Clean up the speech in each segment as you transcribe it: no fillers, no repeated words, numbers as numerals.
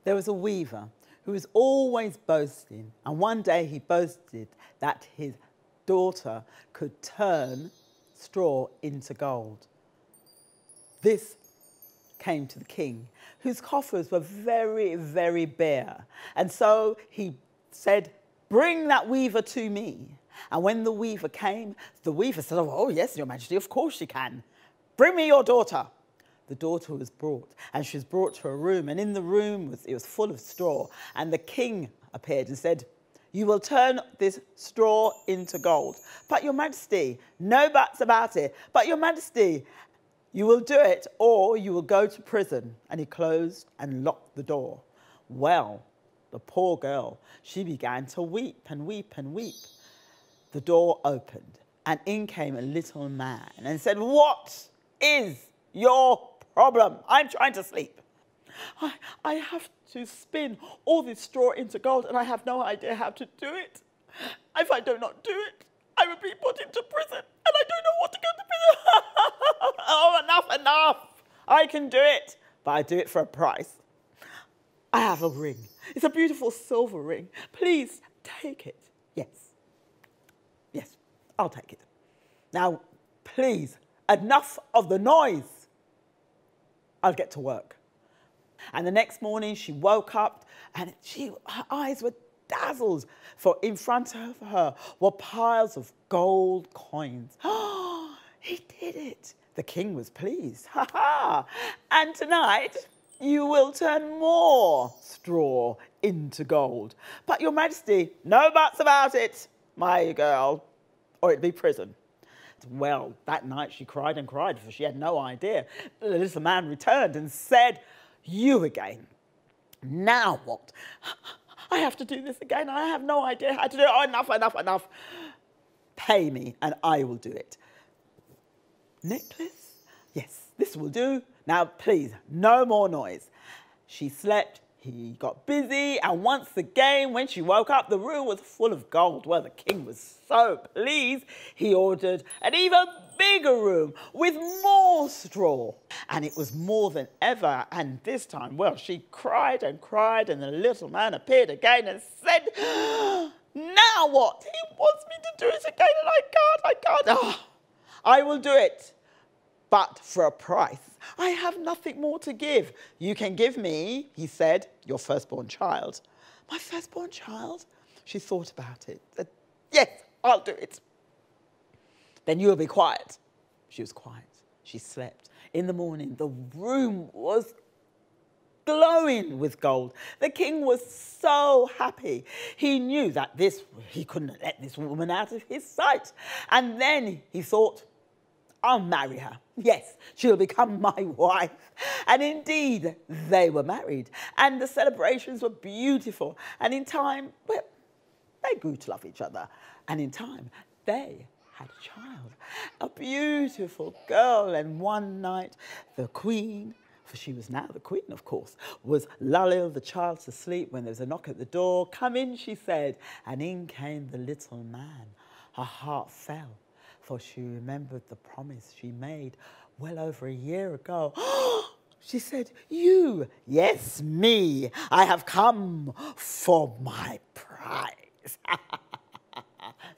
There was a weaver who was always boasting, and one day he boasted that his daughter could turn straw into gold. This came to the king, whose coffers were very, very bare. And so he said, "Bring that weaver to me." And when the weaver came, the weaver said, "Oh, yes, your majesty, of course you can. Bring me your daughter." The daughter was brought, and she was brought to a room, and in the room it was full of straw. And the king appeared and said, "You will turn this straw into gold." "But your majesty," "No buts about it." "But your majesty," "You will do it or you will go to prison." And he closed and locked the door. Well, the poor girl, she began to weep and weep and weep. The door opened and in came a little man and said, "What is your problem? I'm trying to sleep. I have to spin all this straw into gold and I have no idea how to do it. If I do not do it, I will be put into prison and I don't know what to go to prison." "Oh, enough. I can do it, but I do it for a price. I have a ring. It's a beautiful silver ring. Please take it." Yes, I'll take it. "Now, please, enough of the noise. I'll get to work." And the next morning she woke up and her eyes were dazzled, for in front of her were piles of gold coins. "Oh, he did it." The king was pleased. "Ha ha! And tonight you will turn more straw into gold." "But your majesty," "No buts about it, my girl, or it'd be prison." Well, that night she cried and cried, for she had no idea. The little man returned and said, "You again. Now what? I have to do this again. I have no idea how to do it. Oh, enough. Pay me and I will do it." "Necklace? Yes, this will do. Now, please, no more noise." She slept. He got busy, and once again, when she woke up, the room was full of gold. Well, the king was so pleased, he ordered an even bigger room with more straw. And it was more than ever. And this time, well, she cried and cried, and the little man appeared again and said, "Now what? He wants me to do it again, and I can't. Oh, I will do it, but for a price. I have nothing more to give. You can give me," he said, "your firstborn child." "My firstborn child?" She thought about it. Said, "Yes, I'll do it." "Then you will be quiet." She was quiet. She slept. In the morning, the room was glowing with gold. The king was so happy. He knew that he couldn't let this woman out of his sight. And then he thought, "I'll marry her. Yes, she'll become my wife." And indeed, they were married. And the celebrations were beautiful. And in time, well, they grew to love each other. And in time, they had a child, a beautiful girl. And one night, the queen, for she was now the queen, of course, was lulling the child to sleep when there was a knock at the door. "Come in," she said. And in came the little man. Her heart fell, for she remembered the promise she made well over a year ago. She said, "You?" "Yes, me. I have come for my prize."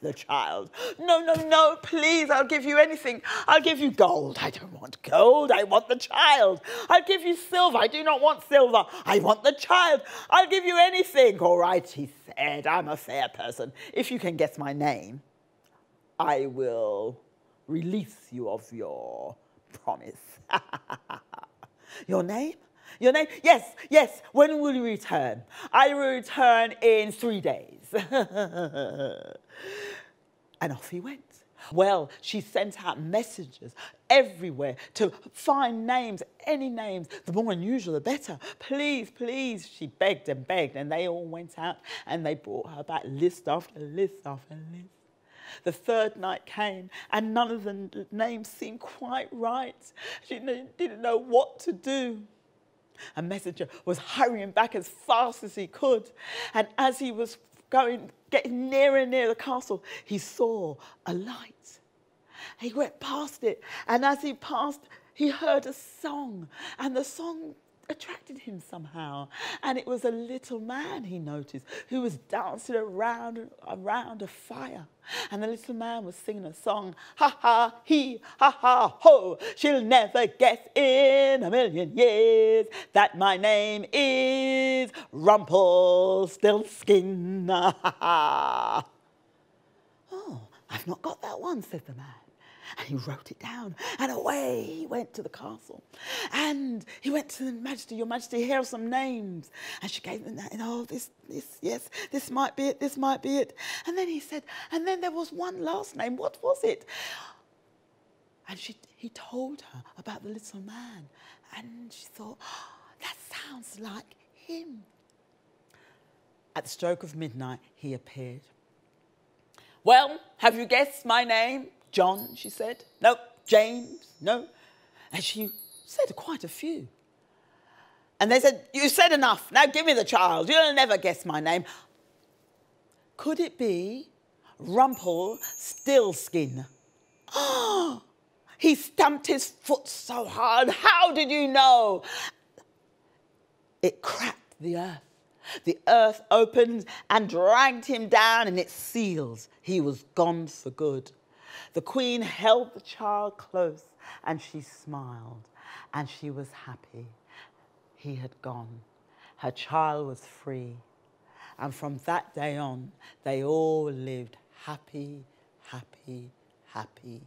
The child, No, please, I'll give you anything. I'll give you gold. I don't want gold. I want the child. I'll give you silver. I do not want silver. I want the child. I'll give you anything." "All right," he said, "I'm a fair person. If you can guess my name, I will release you of your promise." "Your name? Your name? Yes. When will you return?" "I will return in 3 days." And off he went. Well, she sent out messengers everywhere to find names, any names, the more unusual the better. Please, she begged, and they all went out and they brought her back list after list after list. The third night came and none of the names seemed quite right. She didn't know what to do. A messenger was hurrying back as fast as he could, and as he was getting nearer and nearer the castle, he saw a light. He went past it, and as he passed, he heard a song, and the song attracted him somehow. And it was a little man, he noticed, who was dancing around a fire. And the little man was singing a song, ha ha he, ha ha ho, she'll never guess in a million years that my name is Rumplestiltskin. Ha ha. Oh, I've not got that one, said the man. And he wrote it down, and away he went to the castle. And he went to the Majesty, your Majesty, here are some names. And she gave them that, and oh, this, yes, this might be it, this might be it. And then he said, and then there was one last name, what was it? And he told her about the little man. And she thought, oh, that sounds like him. At the stroke of midnight, he appeared. Well, have you guessed my name? John, she said. No. James, no. And she said quite a few. And they said, you said enough. Now give me the child. You'll never guess my name. Could it be Rumplestiltskin? Oh, he stamped his foot so hard. How did you know? It cracked the earth. The earth opened and dragged him down in its seals. He was gone for good. The Queen held the child close and she smiled and she was happy. He had gone. Her child was free. And from that day on, they all lived happy, happy, happy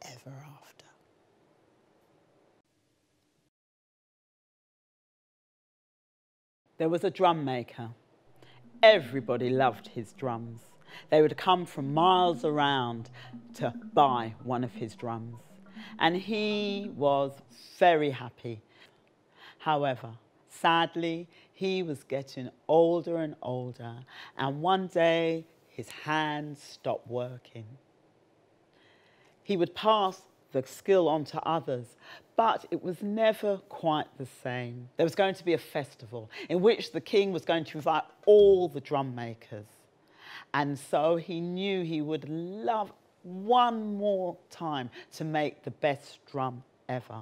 ever after. There was a drum maker. Everybody loved his drums. They would come from miles around to buy one of his drums. And he was very happy. However, sadly, he was getting older and older. And one day, his hands stopped working. He would pass the skill on to others, but it was never quite the same. There was going to be a festival in which the king was going to invite all the drum makers. And so he knew he would love one more time to make the best drum ever.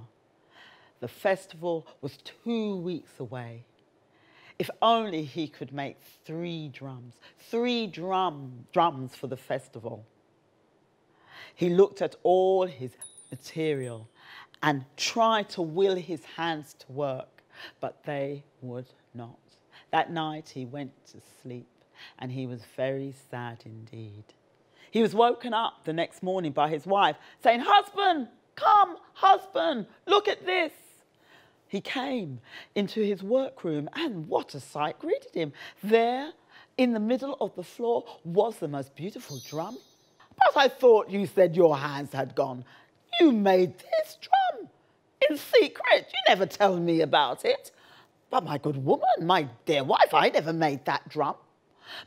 The festival was 2 weeks away. If only he could make 3 drums for the festival. He looked at all his material and tried to will his hands to work, but they would not. That night he went to sleep. And he was very sad indeed. He was woken up the next morning by his wife saying, husband, come, husband, look at this. He came into his workroom and what a sight greeted him. There, in the middle of the floor, was the most beautiful drum. But I thought you said your hands had gone. You made this drum in secret. You never tell me about it. But my good woman, my dear wife, I never made that drum.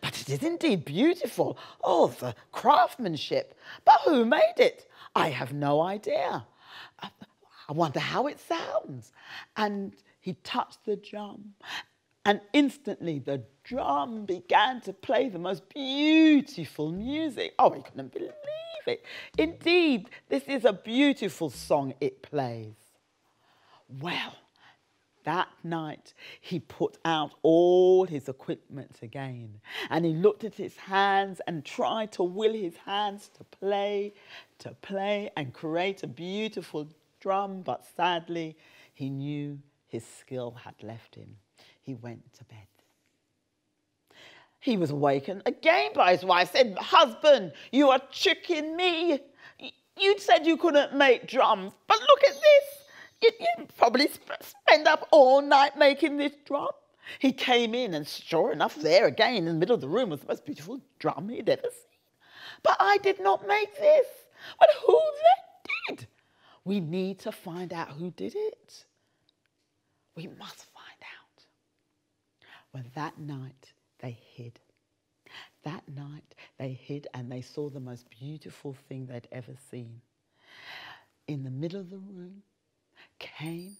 But it is indeed beautiful. Oh, the craftsmanship. But who made it? I have no idea. I wonder how it sounds. And he touched the drum. And instantly the drum began to play the most beautiful music. Oh, he couldn't believe it. Indeed, this is a beautiful song it plays. Well, that night, he put out all his equipment again and he looked at his hands and tried to will his hands to play and create a beautiful drum, but sadly, he knew his skill had left him. He went to bed. He was awakened again by his wife, said, husband, you are tricking me. You said you couldn't make drums, but look at this. You probably spend up all night making this drum. He came in and sure enough, there again in the middle of the room was the most beautiful drum he'd ever seen. But I did not make this. But who then did? We need to find out who did it. We must find out. Well, that night they hid. That night they hid and they saw the most beautiful thing they'd ever seen. In the middle of the room came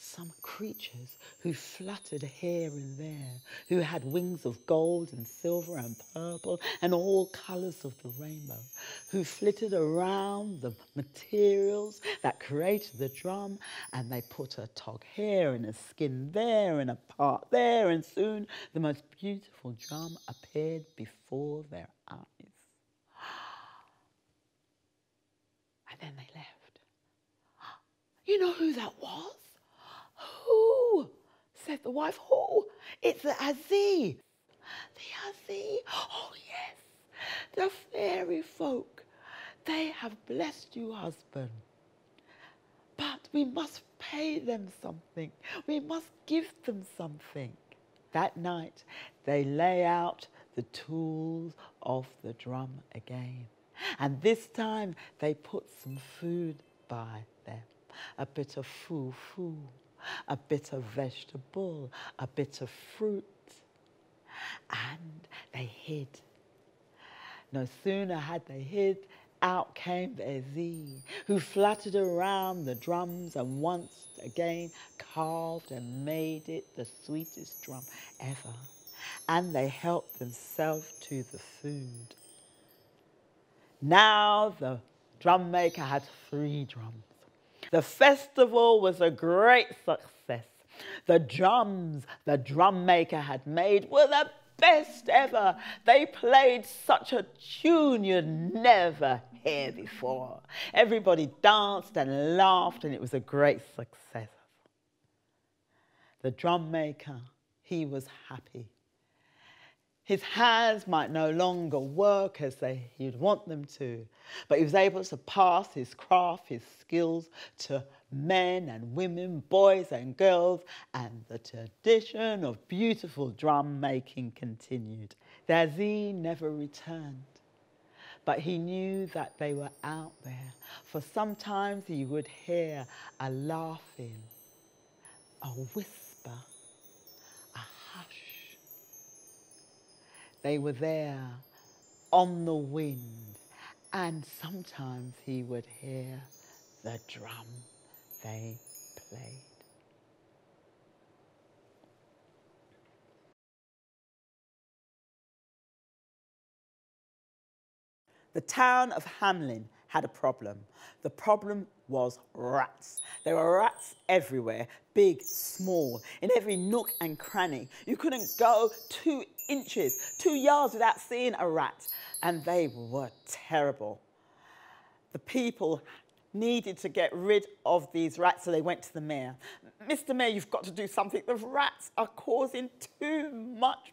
some creatures who fluttered here and there, who had wings of gold and silver and purple and all colours of the rainbow, who flitted around the materials that created the drum, and they put a tog here and a skin there and a part there, and soon the most beautiful drum appeared before their eyes. And then they left. You know who that was? Who? Said the wife. Who? It's the Aziza. The Aziza. Oh, yes. The fairy folk. They have blessed you, husband. But we must pay them something. We must give them something. That night, they lay out the tools of the drum again. And this time, they put some food by them. A bit of foo-foo, a bit of vegetable, a bit of fruit. And they hid. No sooner had they hid, out came the Aziza, who fluttered around the drums and once again carved and made it the sweetest drum ever. And they helped themselves to the food. Now the drum maker had 3 drums. The festival was a great success. The drums the drum maker had made were the best ever. They played such a tune you'd never hear before. Everybody danced and laughed, and it was a great success. The drum maker, he was happy. His hands might no longer work as he'd want them to, but he was able to pass his craft, his skills to men and women, boys and girls, and the tradition of beautiful drum making continued. The Aziza never returned, but he knew that they were out there, for sometimes he would hear a laughing, a whisper, a hush. They were there on the wind, and sometimes he would hear the drum they played. The town of Hamlin had a problem. The problem was rats. There were rats everywhere, big, small, in every nook and cranny. You couldn't go 2 inches, 2 yards without seeing a rat, and they were terrible. The people needed to get rid of these rats, so they went to the mayor. Mr. Mayor, you've got to do something. The rats are causing too much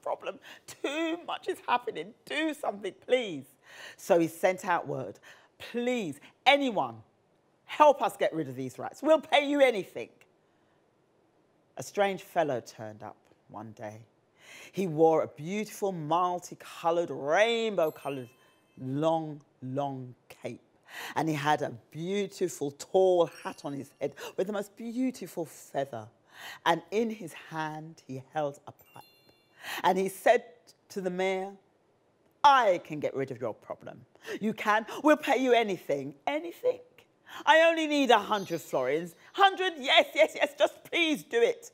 problem. Too much is happening. Do something, please. So he sent out word. Please, anyone, help us get rid of these rats. We'll pay you anything. A strange fellow turned up one day. He wore a beautiful, multicoloured, rainbow-coloured, long cape. And he had a beautiful, tall hat on his head with the most beautiful feather. And in his hand, he held a pipe. And he said to the mayor, I can get rid of your problem. You can? We'll pay you anything. Anything? I only need 100 florins. 100? Yes, just please do it.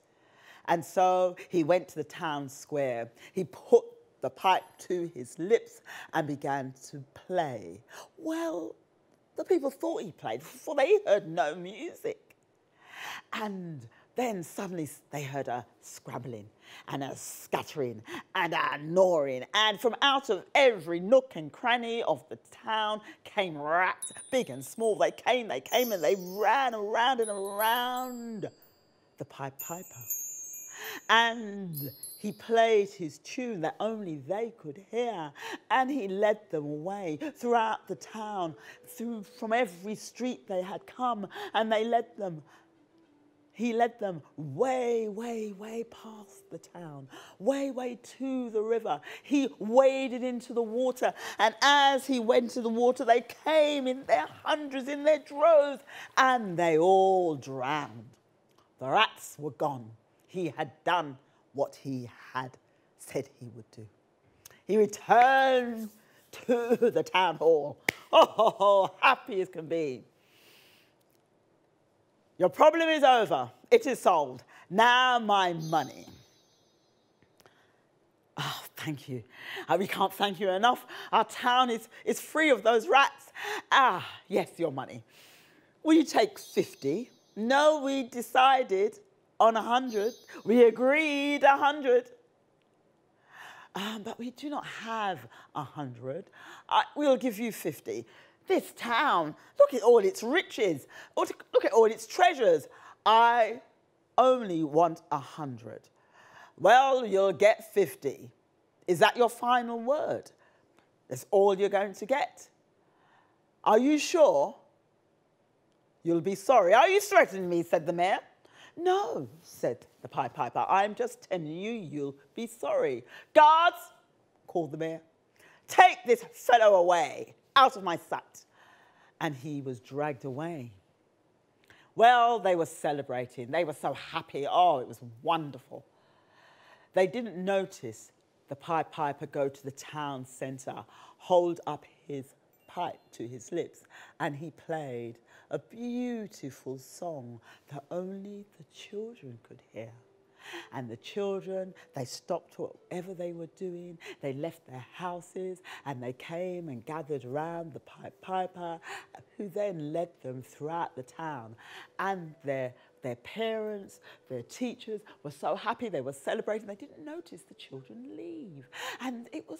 And so he went to the town square. He put the pipe to his lips and began to play. Well, the people thought he played, for they heard no music. And then suddenly they heard a scrabbling and a scattering and a gnawing. And from out of every nook and cranny of the town came rats, big and small. They came and they ran around and around the Pied Piper. And he played his tune that only they could hear, and he led them away throughout the town, from every street they had come, and he led them way past the town, way to the river. He waded into the water, and as he went to the water, they came in their hundreds, in their droves, and they all drowned. The rats were gone. He had done what he had said he would do. He returned to the town hall. Oh, happy as can be. Your problem is over. It is solved. Now my money. Oh, thank you. We can't thank you enough. Our town is free of those rats. Ah, yes, your money. Will you take 50? No, we decided on 100. We agreed 100. But we do not have 100. We'll give you 50. This town, look at all its riches. Look at all its treasures. I only want 100. Well, you'll get 50. Is that your final word? That's all you're going to get. Are you sure? You'll be sorry. Are you threatening me? Said the mayor. No, said the Pied Piper. I'm just telling you, you'll be sorry. Guards, called the mayor, take this fellow away, out of my sight. And he was dragged away. Well, they were celebrating. They were so happy. Oh, it was wonderful. They didn't notice the Pied Piper go to the town centre, hold up his pipe to his lips, and he played a beautiful song that only the children could hear. And the children, they stopped whatever they were doing. They left their houses and they came and gathered around the Pied Piper, who then led them throughout the town. And their parents, their teachers were so happy. They were celebrating. They didn't notice the children leave. And it was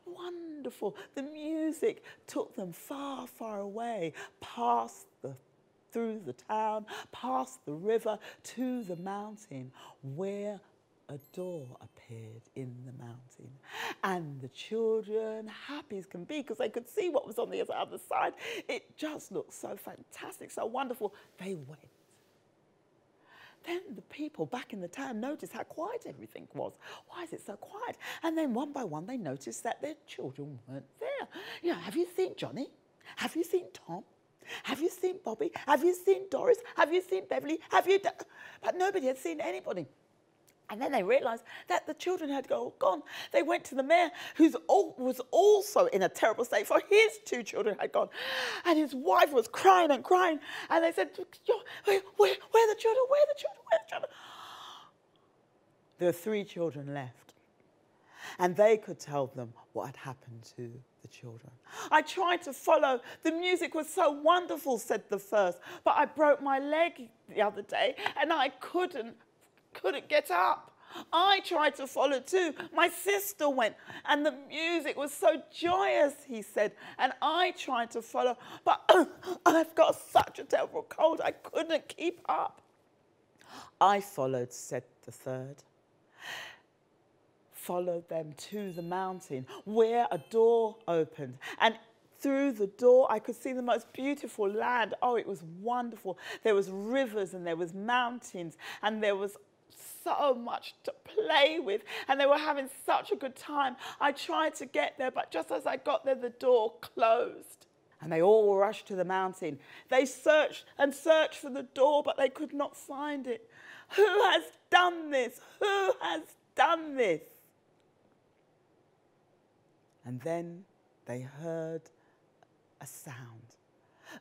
wonderful. The music took them far, far away, through the town, past the river, to the mountain, where a door appeared in the mountain. And the children, happy as can be, because they could see what was on the other side. It just looked so fantastic, so wonderful. They went. Then the people back in the town noticed how quiet everything was. Why is it so quiet? And then one by one, they noticed that their children weren't there. You know, have you seen Johnny? Have you seen Tom? Have you seen Bobby? Have you seen Doris? Have you seen Beverly? But nobody had seen anybody. And then they realised that the children had gone. They went to the mayor, who was also in a terrible state, for his 2 children had gone. And his wife was crying and crying. And they said, where are the children? Where are the children? Where are the children? There were 3 children left. And they could tell them what had happened to the children. I tried to follow. The music was so wonderful, said the first. But I broke my leg the other day and I couldn't get up. I tried to follow too. My sister went and the music was so joyous, he said. And I tried to follow, but I've got such a terrible cold, I couldn't keep up. I followed, said the third. Followed them to the mountain where a door opened. And through the door, I could see the most beautiful land. Oh, it was wonderful. There was rivers and there was mountains and there was so much to play with, and they were having such a good time. I tried to get there, but just as I got there, the door closed. And they all rushed to the mountain. They searched and searched for the door, but they could not find it. Who has done this? Who has done this? And then they heard a sound,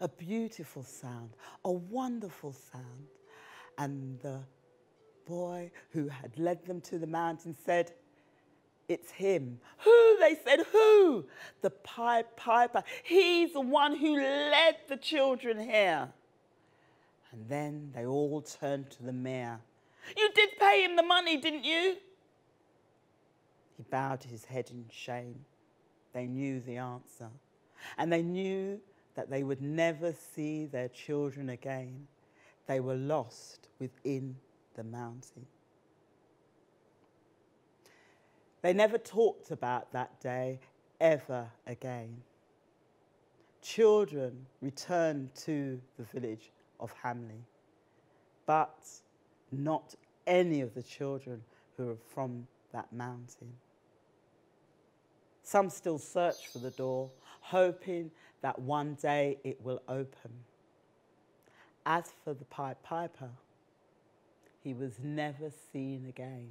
a beautiful sound, a wonderful sound. And the boy who had led them to the mountain said, it's him. Who? They said, who? The Pied Piper. He's the one who led the children here. And then they all turned to the mayor. You did pay him the money, didn't you? He bowed his head in shame. They knew the answer. And they knew that they would never see their children again. They were lost within the mountain. They never talked about that day ever again. Children returned to the village of Hamley, but not any of the children who were from that mountain. Some still search for the door, hoping that one day it will open. As for the Pied Piper, he was never seen again.